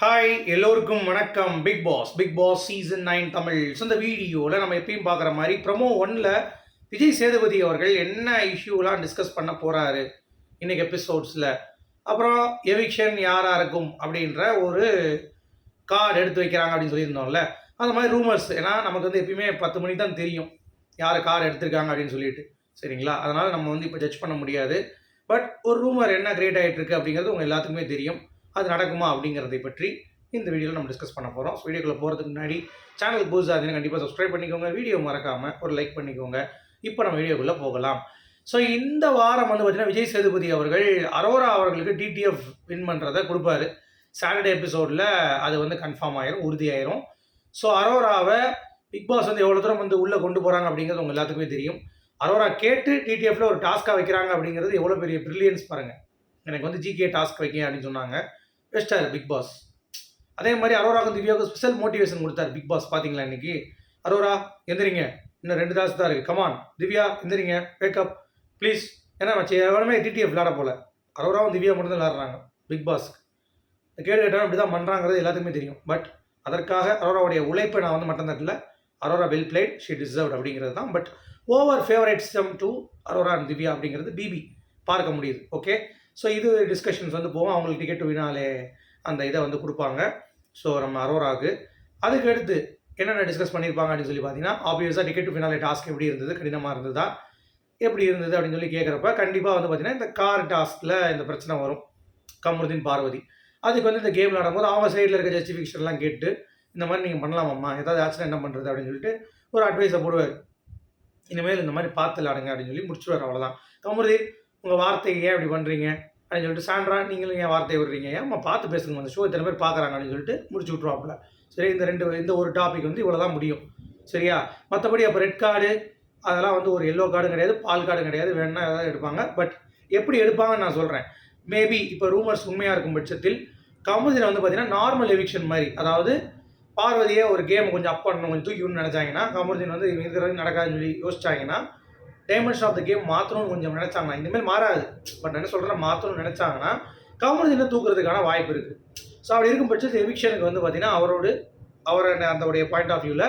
Hi எல்லோருக்கும் வணக்கம். Bigg Boss season 9 Tamil. So இந்த வீடியோவில் நம்ம எப்பயும் பார்க்குற மாதிரி ப்ரமோ 1ல் விஜய் சேதுபதி அவர்கள் என்ன இஷ்யூலாம் டிஸ்கஸ் பண்ண போகிறாரு இன்றைக்கி எபிசோட்ஸில், அப்புறம் எவிக்ஷன் யாராக இருக்கும் அப்படின்ற ஒரு கார்டு எடுத்து வைக்கிறாங்க அப்படின்னு சொல்லியிருந்தோம்ல. அந்த மாதிரி ரூமர்ஸ், ஏன்னா நமக்கு வந்து எப்பயுமே 10 மணிக்கு தான் தெரியும் யார் கார்டு எடுத்திருக்காங்க அப்படின்னு சொல்லிட்டு, சரிங்களா? அதனால் நம்ம வந்து இப்போ ஜட்ஜ் பண்ண முடியாது. பட் ஒரு ரூமர் என்ன கிரியேட் ஆகிட்டு இருக்கு அப்படிங்கிறது உங்கள் எல்லாத்துக்குமே தெரியும். அது நடக்குமா அப்படிங்கிறதை பற்றி இந்த வீடியோவில் நம்ம டிஸ்கஸ் பண்ண போகிறோம். ஸோ வீடியோக்குள்ளே போகிறதுக்கு முன்னாடி சேனலுக்கு புதுசாக இருந்தீங்கன்னா கண்டிப்பாக சப்ஸ்கிரைப் பண்ணிக்கோங்க, வீடியோ மறக்காமல் ஒரு லைக் பண்ணிக்கோங்க. இப்போ நம்ம வீடியோக்குள்ளே போகலாம். ஸோ இந்த வாரம் வந்து பார்த்திங்கன்னா விஜய் சேதுபதி அவர்கள் அரோரா அவர்களுக்கு டிடிஎஃப் வின் பண்ணுறதை கொடுப்பாரு. சாட்டர்டே எபிசோடில் அது வந்து கன்ஃபார்ம் ஆயிரும், உறுதியாயிரும். ஸோ அரோராவை பிக் பாஸ் வந்து எவ்வளோ தூரம் வந்து உள்ளே கொண்டு போகிறாங்க அப்படிங்கிறது உங்கள் எல்லாத்துக்குமே தெரியும். அரோரா கேட்டு டிடிஎஃப்ல ஒரு டாஸ்க்காக வைக்கிறாங்க அப்படிங்கிறது எவ்வளோ பெரிய ப்ரில்லியன்ஸ் பாருங்கள். எனக்கு வந்து ஜிகே டாஸ்க் வைக்க அப்படின்னு சொன்னாங்க, பெஸ்ட்டாக பிக் பாஸ். அதே மாதிரி அரோராவுக்கும் திவ்யாவுக்கும் ஸ்பெஷல் மோட்டிவேஷன் கொடுத்தாரு பிக் பாஸ். பார்த்தீங்களா இன்னைக்கு? அரோரா எந்திரிங்க, இன்னும் 2 டாஸ்க் தான் இருக்குது, கமான். திவ்யா எந்திரிங்க, வேக்கப் ப்ளீஸ். ஏன்னா வச்சு எவனுமே டிடிஎஃப் விளாட போல, அரோராவும் திவ்யா மட்டும் தான் விளாட்றாங்க பிக் பாஸ்க்கு. கேடு கேட்டாலும் இப்படி தான் பண்ணுறாங்கிறது எல்லாத்துக்குமே தெரியும். பட் அதற்காக அரோராவுடைய உழைப்பை நான் வந்து மட்டம் தட்டல. Aurora well played, she deserved அப்படிங்கிறது தான். But over favouritism to Aurora and Divya அப்படிங்கிறது பிபி பார்க்க முடியுது. ஓகே, ஸோ இது டிஸ்கஷன்ஸ் வந்து போவோம். அவங்களுக்கு டிக்கெட் வினாலே அந்த இதை வந்து கொடுப்பாங்க. ஸோ நம்ம அரோராவுக்கு அதுக்கு அடுத்து என்னென்ன டிஸ்கஸ் பண்ணியிருப்பாங்க அப்படின்னு சொல்லி பார்த்தீங்கன்னா, ஆப்வியஸாக டிக்கெட் டு ஃபினாலே டாஸ்க் எப்படி இருந்தது, கடினமாக இருந்ததா, எப்படி இருந்தது அப்படின்னு சொல்லி கேட்குறப்ப கண்டிப்பாக வந்து பார்த்தீங்கன்னா இந்த கார் டாஸ்கில் இந்த பிரச்சனை வரும். கமருதீன் பார்வதி அதுக்கு வந்து இந்த கேம் விளாடும் போது அவங்க சைடில் இருக்க ஜஸ்டிஃபிகேஷன்லாம் கேட்டு இந்த மாதிரி நீங்கள் பண்ணலாமாம்மா, ஏதாவது ஆச்சுன்னா என்ன பண்ணுறது அப்படின்னு சொல்லிட்டு ஒரு அட்வைஸை போடுவார். இனிமேல் இந்த மாதிரி பார்த்து விளாடுங்க அப்படின்னு சொல்லி முடிச்சுடுவார். அவ்வளோதான். கமருதீன் உங்கள் வார்த்தைக்கு ஏன் இப்படி பண்ணுறீங்க அப்படின்னு சொல்லிட்டு, சாண்ட்ரா நீங்களும் ஏன் வார்த்தையை விடுறீங்க, ஏன் பார்த்து பேசுங்க, அந்த ஷோ இத்தனை பேர் பார்க்குறாங்க அப்படின்னு சொல்லிட்டு முடிச்சு விட்ருவாப்புல. சரி, இந்த ஒரு டாபிக் வந்து இவ்வளோ தான் முடியும், சரியா? மற்றபடி அப்போ ரெட் கார்டு அதெல்லாம் வந்து ஒரு எல்லோ கார்டும் கிடையாது, பால் கார்டும் கிடையாது, வேணுன்னா ஏதாவது எடுப்பாங்க. பட் எப்படி எடுப்பாங்கன்னு நான் சொல்கிறேன். மேபி இப்போ ரூமர்ஸ் உண்மையாக இருக்கும் பட்சத்தில் கமருதீனை வந்து பார்த்தீங்கன்னா நார்மல் எவிக்ஷன் மாதிரி, அதாவது பார்வதியை ஒரு கேமை கொஞ்சம் அப் பண்ணணும், கொஞ்சம் தூக்கி விடணும்னு நினச்சாங்கன்னா, கமருதீன் வந்து இருக்கிறது நடக்காதுன்னு சொல்லி யோசிச்சாங்கன்னா, டைமென்ஷன் ஆஃப் த கேம் மாற்றணும்னு கொஞ்சம் நினச்சாங்கன்னா, இனிமேல் மாறாது, பட் என்ன சொல்கிறேன், மாற்றணும்னு நினச்சாங்கன்னா கமருதீனை தூக்குறதுக்கான வாய்ப்பு இருக்குது. ஸோ அப்படி இருக்கும் பட்சத்தில் எவிக்ஷனுக்கு வந்து பார்த்திங்கன்னா அவரை அதோடைய பாயிண்ட் ஆஃப் வியூவில்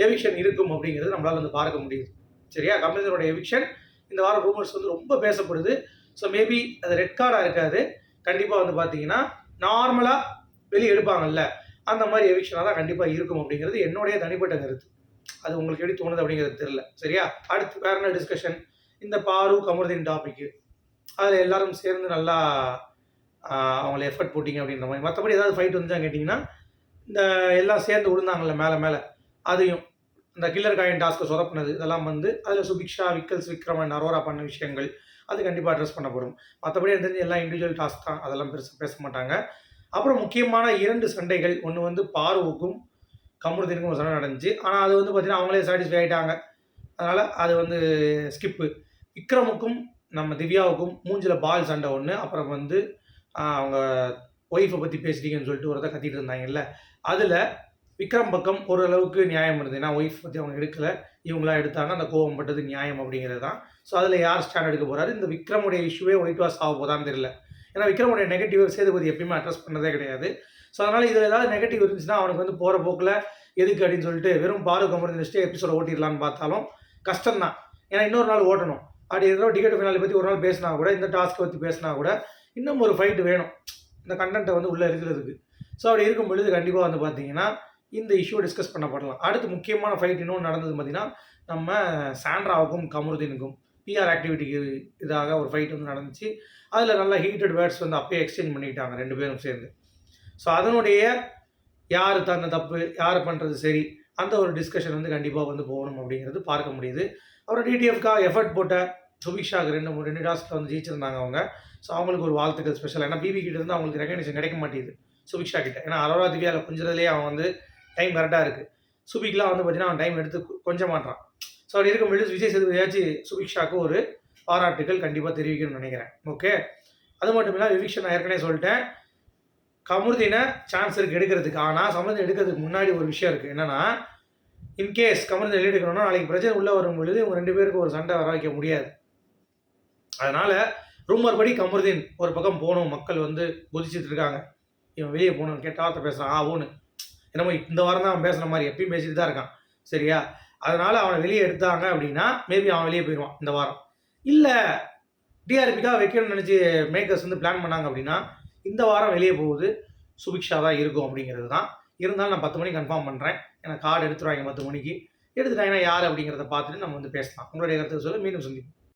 எவிக்ஷன் இருக்கும் அப்படிங்கிறது நம்மளால் வந்து பார்க்க முடியுது, சரியா? கமருதீனோட எவிக்ஷன் இந்த வாரம் ரூமர்ஸ் வந்து ரொம்ப பேசப்படுது. ஸோ மேபி அது ரெட் கார்டாக இருக்காது, கண்டிப்பாக வந்து பார்த்தீங்கன்னா நார்மலாக வெளியே எடுப்பாங்கல்ல அந்த மாதிரி எவிக்ஷனாக தான் கண்டிப்பாக இருக்கும் அப்படிங்கிறது என்னுடைய தனிப்பட்ட கருத்து. அது உங்களுக்கு எப்படி தோணுது அப்படிங்கிறது தெரியல, சரியா? அடுத்து வேற என்ன டிஸ்கஷன், இந்த பாரு கமருதீன் டாபிக்கு, அதில் எல்லாரும் சேர்ந்து நல்லா அவங்கள எஃபர்ட் போட்டிங்க அப்படின்ற மாதிரி. மற்றபடி ஏதாவது ஃபைட் வந்துச்சான்னு கேட்டிங்கன்னா, இந்த எல்லாம் சேர்ந்து விழுந்தாங்கல்ல மேலே அதையும் இந்த கில்லர் காயின் டாஸ்க்கை சொதப்பினது இதெல்லாம் வந்து அதில் சுபிக்ஷா, விக்கல்ஸ், விக்ரமன், அரோரா பண்ண விஷயங்கள் அது கண்டிப்பாக அட்ரஸ் பண்ணப்படும். மற்றபடி தெரிஞ்சு எல்லாம் இண்டிவிஜுவல் டாஸ்க் தான், அதெல்லாம் பெருசாக பேச மாட்டாங்க. அப்புறம் முக்கியமான 2 சண்டைகள், ஒன்று வந்து பாருவுக்கும் கமருதீனுக்கும் ஒரு சண்டை நடந்துச்சு. ஆனால் அது வந்து பார்த்தீங்கன்னா அவங்களே சாட்டிஸ்ஃபை ஆகிட்டாங்க, அதனால் அது வந்து ஸ்கிப்பு. விக்ரமுக்கும் நம்ம திவ்யாவுக்கும் மூஞ்சில் பால் சண்டை ஒன்று, அப்புறம் வந்து அவங்க ஒய்ஃபை பற்றி பேசிட்டீங்கன்னு சொல்லிட்டு ஒருத்தர் கத்திட்டு இருந்தாங்கல்ல, அதில் விக்ரம் பக்கம் ஓரளவுக்கு நியாயம் இருந்தது. ஏன்னா ஒய்ஃப் பற்றி அவங்க எடுக்கலை, இவங்களாம் எடுத்தாங்க, அந்த கோவம் பட்டது நியாயம் அப்படிங்கிறது தான். ஸோ அதில் யார் ஸ்டாண்ட் எடுக்க போகிறாரு, இந்த விக்ரமுடைய இஷ்யூவே ஒயிட் வாஷ் ஆக போதான்னு தெரியல. ஏன்னா விக்ரமுடைய நெகட்டிவ் சேதுபதி எப்பயுமே அட்ரஸ் பண்ணதே கிடையாது. ஸோ அதனால் இதில் ஏதாவது நெகட்டிவ் இருந்துச்சுன்னா அவனுக்கு வந்து போகிற போக்கில் எதுக்கு அப்படின்னு சொல்லிட்டு வெறும் பாரு கமருதீன் வச்சுட்டு எபிசோட ஓட்டிடலான்னு பார்த்தாலும் கஷ்டம் தான். ஏன்னா இன்னொரு நாள் ஓட்டணும். அப்படி ஏதோ டிக்கெட் ஃபினாலே பற்றி ஒரு நாள் பேசினா கூட, இந்த டாஸ்க்கை பற்றி பேசினா கூட இன்னும் ஒரு ஃபைட்டு வேணும் இந்த கண்டென்ட்டை வந்து உள்ளே இருக்கிறதுக்கு. ஸோ அப்படி இருக்கும் பொழுது கண்டிப்பாக வந்து பார்த்தீங்கன்னா இந்த இஷ்யூ டிஸ்கஸ் பண்ணப்படலாம். அடுத்து முக்கியமான ஃபைட் இன்னொன்று நடந்தது பார்த்தீங்கன்னா, நம்ம சாண்ட்ராவுக்கும் கமருதீனுக்கும் பிஆர் ஆக்டிவிட்டிக்கு இதாக ஒரு ஃபைட் வந்து நடந்துச்சு. அதில் நல்லா ஹீட்டட் வேர்ட்ஸ் வந்து அப்பயே எக்ஸ்சேஞ்ச் பண்ணிக்கிட்டாங்க 2 பேரும் சேர்ந்து. ஸோ அதனுடைய யார் தந்த தப்பு, யார் பண்ணுறது சரி, அந்த ஒரு டிஸ்கஷன் வந்து கண்டிப்பாக வந்து போகணும் அப்படிங்கிறது பார்க்க முடியுது. அப்புறம் டிடிஎஃப்காக எஃபர்ட் போட்ட சுபிக்ஷாவுக்கு 2 டாஸ்கில் வந்து ஜெயிச்சிருந்தாங்க அவங்க. ஸோ அவங்களுக்கு ஒரு வாழ்த்துக்கள் ஸ்பெஷல். ஏன்னா பிபி கிட்ட இருந்து அவங்களுக்கு ரெகக்னேஷன் கிடைக்க மாட்டேங்குது சுபிக்ஷா கிட்ட. ஏன்னா அரோரா திவ்யாவில் கொஞ்சத்துலேயே அவன் வந்து டைம் கரெக்டாக இருக்குது. சுபிக்லாம் வந்து பார்த்தீங்கன்னா அவன் டைம் எடுத்து கொஞ்சம் மாட்டான். ஸோ அப்படி இருக்கும்போது விஜய் சேதுபதியாச்சும் சுபிக்ஷாவுக்கு ஒரு பாராட்டுகள் கண்டிப்பாக தெரிவிக்கணும்னு நினைக்கிறேன். ஓகே, அது மட்டும் இல்லாமல் எவிக்ஷன் நான் ஏற்கனவே சொல்லிட்டேன், கமருதீனை சான்ஸ் இருக்குது எடுக்கிறதுக்கு. ஆனால் கமருதீன் எடுக்கிறதுக்கு முன்னாடி ஒரு விஷயம் இருக்குது. என்னென்னா, இன்கேஸ் கமருதீன் வெளியே எடுக்கணும்னா நாளைக்கு பிரச்சனை உள்ளே வரும் பொழுது இவங்க 2 பேருக்கு ஒரு சண்டை வர வைக்க முடியாது. அதனால் ரூமர் படி கமருதீன் ஒரு பக்கம் போகணும், மக்கள் வந்து குதிச்சுட்டு இருக்காங்க. இவன் வெளியே போகணும்னு கெட்ட வார்த்தை பேசுகிறான் ஓன்னு என்னமோ இந்த வாரம் தான் அவன் பேசுகிற மாதிரி எப்பயும் பேசிட்டு தான் இருக்கான் சரியா. அதனால் அவனை வெளியே எடுத்தாங்க அப்படின்னா மேபி அவன் வெளியே போயிடுவான் இந்த வாரம். இல்லை டிஆர்பிக்காக வைக்கணும்னு நினச்சி மேக்கர்ஸ் வந்து பிளான் பண்ணாங்க அப்படின்னா இந்த வாரம் வெளியே போகுது சுபிக்ஷா தான் இருக்கும் அப்படிங்கிறது தான். இருந்தாலும் நான் 10 மணிக்கு கன்ஃபார்ம் பண்ணுறேன். ஏன்னா கார்டு எடுத்துருவாங்க 10 மணிக்கு. எடுத்துட்டாங்கன்னா யார் அப்படிங்கிறத பார்த்துட்டு நம்ம வந்து பேசலாம். உங்களுடைய கருத்துக்கு சொல்லி மீண்டும் சந்திப்போம்.